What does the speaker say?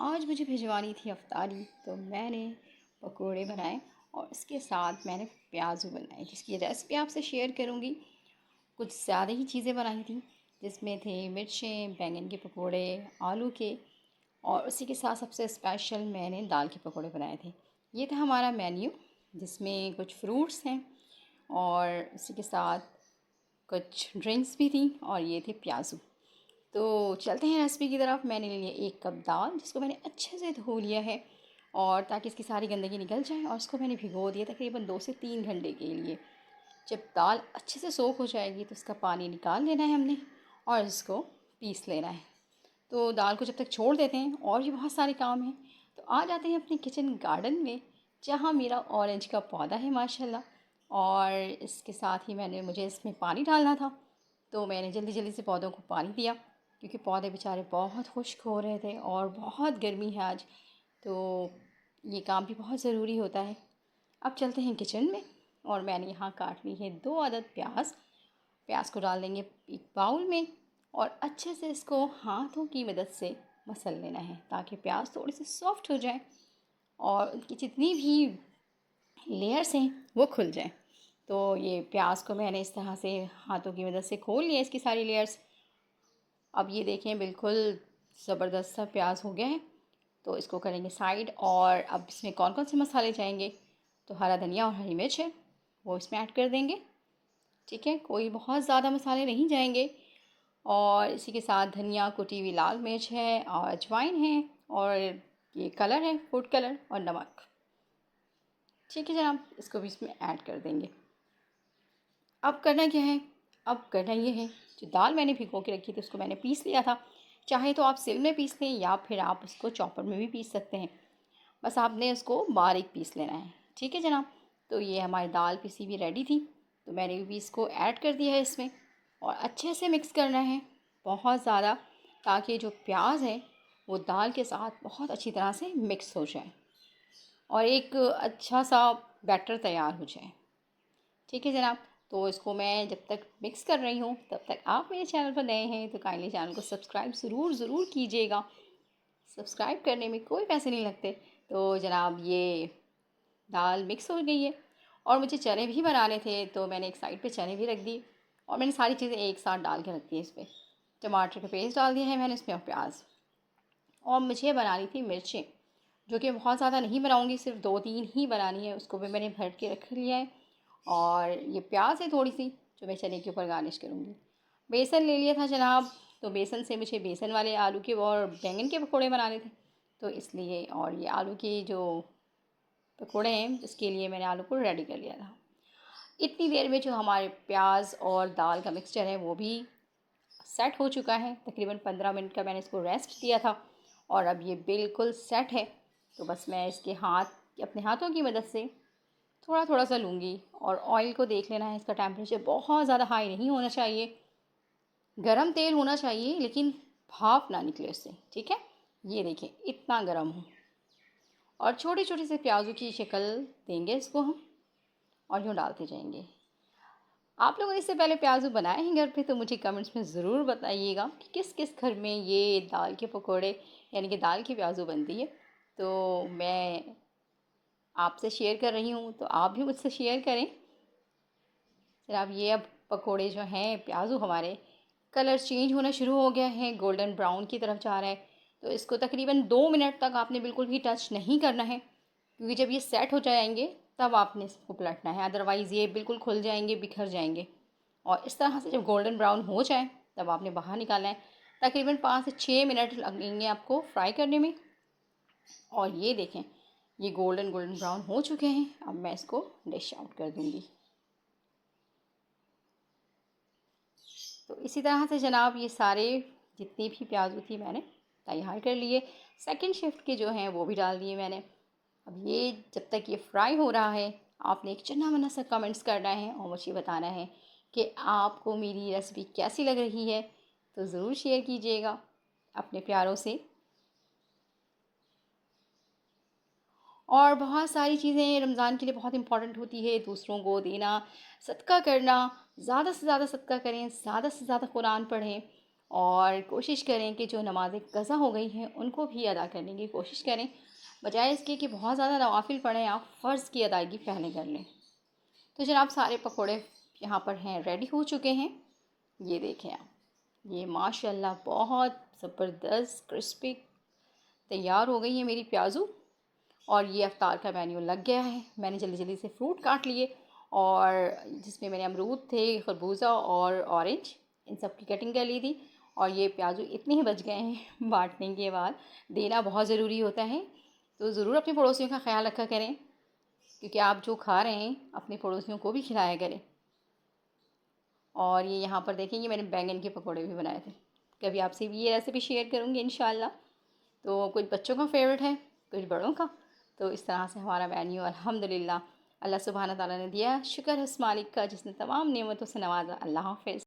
आज मुझे भिजवानी थी अफ्तारी, तो मैंने पकोड़े बनाए और इसके साथ मैंने प्याज़ बनाए, जिसकी रेसिपी आपसे शेयर करूँगी। कुछ ज़्यादा ही चीज़ें बनाई थी, जिसमें थे मिर्चें, बैंगन के पकोड़े, आलू के, और उसी के साथ सबसे स्पेशल मैंने दाल के पकोड़े बनाए थे। ये था हमारा मेन्यू, जिसमें कुछ फ्रूट्स हैं और उसी के साथ कुछ ड्रिंक्स भी थी, और ये थे प्याज़ू। तो चलते हैं रेसिपी की तरफ। मैंने ले लिया 1 कप दाल, जिसको मैंने अच्छे से धो लिया है, और ताकि इसकी सारी गंदगी निकल जाए, और इसको मैंने भिगो दिया तकरीबन 2 से 3 घंटे के लिए। जब दाल अच्छे से सोख हो जाएगी तो इसका पानी निकाल लेना है हमने, और इसको पीस लेना है। तो दाल को जब तक छोड़ देते हैं, और भी बहुत सारे काम हैं। तो आ जाते हैं अपने किचन गार्डन में, जहाँ मेरा ऑरेंज का पौधा है माशाल्लाह। और इसके साथ ही मुझे इसमें पानी डालना था, तो मैंने जल्दी जल्दी से पौधों को पानी दिया, क्योंकि पौधे बेचारे बहुत खुश्क हो रहे थे और बहुत गर्मी है आज। तो ये काम भी बहुत ज़रूरी होता है। अब चलते हैं किचन में, और मैंने यहाँ काट ली है 2 अदद प्याज। प्याज को डाल देंगे एक बाउल में, और अच्छे से इसको हाथों की मदद से मसल लेना है, ताकि प्याज थोड़ी सी सॉफ्ट हो जाए और उनकी जितनी भी लेयर्स हैं वो खुल जाएं। तो ये प्याज को मैंने इस तरह से हाथों की मदद से खोल लिया, इसकी सारी लेयर्स। अब ये देखें, बिल्कुल ज़बरदस्त सा प्याज हो गया है। तो इसको करेंगे साइड। और अब इसमें कौन कौन से मसाले जाएंगे, तो हरा धनिया और हरी मिर्च है, वो इसमें ऐड कर देंगे। ठीक है, कोई बहुत ज़्यादा मसाले नहीं जाएंगे। और इसी के साथ धनिया, कुटी हुई लाल मिर्च है, और अजवाइन है, और ये कलर है फूड कलर, और नमक। ठीक है जनाब, इसको भी इसमें ऐड कर देंगे। अब करना क्या है, अब करना ये है, जो दाल मैंने भिगो के रखी थी उसको मैंने पीस लिया था। चाहे तो आप सिल में पीस लें, या फिर आप उसको चॉपर में भी पीस सकते हैं। बस आपने उसको बारीक पीस लेना है। ठीक है जनाब, तो ये हमारी दाल पिसी भी रेडी थी, तो मैंने भी इसको ऐड कर दिया है इसमें, और अच्छे से मिक्स करना है बहुत ज़्यादा, ताकि जो प्याज है वो दाल के साथ बहुत अच्छी तरह से मिक्स हो जाए, और एक अच्छा सा बैटर तैयार हो जाए। ठीक है जनाब, तो इसको मैं जब तक मिक्स कर रही हूँ, तब तक आप मेरे चैनल पर नए हैं तो काइंडली चैनल को सब्सक्राइब ज़रूर कीजिएगा। सब्सक्राइब करने में कोई पैसे नहीं लगते। तो जनाब, ये दाल मिक्स हो गई है, और मुझे चने भी बनाने थे, तो मैंने एक साइड पे चने भी रख दी, और मैंने सारी चीज़ें एक साथ डाल के रख दी। इस पर टमाटर का पेस्ट डाल दिया है मैंने इसमें, और प्याज। और मुझे बनानी थी मिर्चें, जो कि बहुत ज़्यादा नहीं बनाऊँगी, सिर्फ 2-3 ही बनानी है। उसको भी मैंने भर के रख लिया है। और ये प्याज है थोड़ी सी, जो मैं चने के ऊपर गार्निश करूँगी। बेसन ले लिया था जनाब, तो बेसन से मुझे बेसन वाले आलू के और बैंगन के पकोड़े बनाने थे, तो इसलिए। और ये आलू के जो पकोड़े हैं, इसके लिए मैंने आलू को रेडी कर लिया था। इतनी देर में जो हमारे प्याज और दाल का मिक्सचर है वो भी सेट हो चुका है। तकरीबन 15 मिनट का मैंने इसको रेस्ट दिया था, और अब ये बिल्कुल सेट है। तो बस मैं इसके अपने हाथों की मदद से थोड़ा थोड़ा सा लूँगी, और ऑयल को देख लेना है, इसका टेम्परेचर बहुत ज़्यादा हाई नहीं होना चाहिए, गरम तेल होना चाहिए, लेकिन भाप ना निकले उससे। ठीक है, ये देखें इतना गरम हो, और छोटे छोटे से प्याज़ों की शक्ल देंगे इसको हम, और यूँ डालते जाएंगे। आप लोगों ने इससे पहले प्याज़ू बनाए हैं घर पे, तो मुझे कमेंट्स में ज़रूर बताइएगा कि किस किस घर में ये दाल के पकोड़े, यानी कि दाल की प्याज़ू बनती है। तो मैं आपसे शेयर कर रही हूँ, तो आप भी मुझसे शेयर करें। जनाब, ये अब पकोड़े जो हैं प्याज़ू हमारे, कलर चेंज होना शुरू हो गया है, गोल्डन ब्राउन की तरफ जा रहा है। तो इसको तकरीबन 2 मिनट तक आपने बिल्कुल भी टच नहीं करना है, क्योंकि जब ये सेट हो जाएंगे तब आपने इसको पलटना है, अदरवाइज़ ये बिल्कुल खुल जाएंगे, बिखर जाएंगे। और इस तरह से जब गोल्डन ब्राउन हो जाए तब आपने बाहर निकालना है। तकरीबन 5 से 6 मिनट लगेंगे आपको फ्राई करने में। और ये देखें, ये गोल्डन गोल्डन ब्राउन हो चुके हैं। अब मैं इसको डिश आउट कर दूँगी। तो इसी तरह से जनाब, ये सारे जितनी भी प्याज़ू थी मैंने तैयार कर लिए। सेकंड शिफ्ट के जो हैं वो भी डाल दिए मैंने। अब ये जब तक ये फ्राई हो रहा है, आपने एक चन्ना मन्ना सा कमेंट्स करना है, और मुझे बताना है कि आपको मेरी रेसिपी कैसी लग रही है। तो ज़रूर शेयर कीजिएगा अपने प्यारों से। और बहुत सारी चीज़ें रमज़ान के लिए बहुत इम्पॉर्टेंट होती है, दूसरों को देना, सदका करना। ज़्यादा से ज़्यादा सदका करें, ज़्यादा से ज़्यादा कुरान पढ़ें, और कोशिश करें कि जो नमाज़ें क़ज़ा हो गई हैं उनको भी अदा करने की कोशिश करें, बजाय इसके कि बहुत ज़्यादा नवाफ़िल पढ़ें, आप फ़र्ज़ की अदायगी पहले कर लें। तो जनाब सारे पकोड़े यहाँ पर हैं, रेडी हो चुके हैं। ये देखें आप, ये माशाल्लाह बहुत ज़बरदस्त क्रिस्पी तैयार हो गई है मेरी प्याज़ू। और ये इफ्तार का मेन्यू लग गया है। मैंने जल्दी जल्दी से फ्रूट काट लिए और जिसमें मैंने अमरूद थे, खरबूजा और ऑरेंज, इन सब की कटिंग कर ली थी। और ये प्याज़ू इतने ही बच गए हैं बांटने के बाद। देना बहुत ज़रूरी होता है, तो ज़रूर अपने पड़ोसियों का ख्याल रखा करें, क्योंकि आप जो खा रहे हैं अपने पड़ोसियों को भी खिलाया करें। और ये यहाँ पर देखें, ये मैंने बैंगन के पकौड़े भी बनाए थे। कभी आपसे भी ये रेसिपी शेयर करूँगी इंशाल्लाह। तो कुछ बच्चों का फेवरेट है, कुछ बड़ों का। तो इस तरह से हमारा मेन्यू अल्हम्दुलिल्लाह अल्लाह सुब्हाना तआला ने दिया। शुक्र है उस मालिक का जिसने तमाम नेमतों से नवाजा। अल्लाह हाफ़िज़।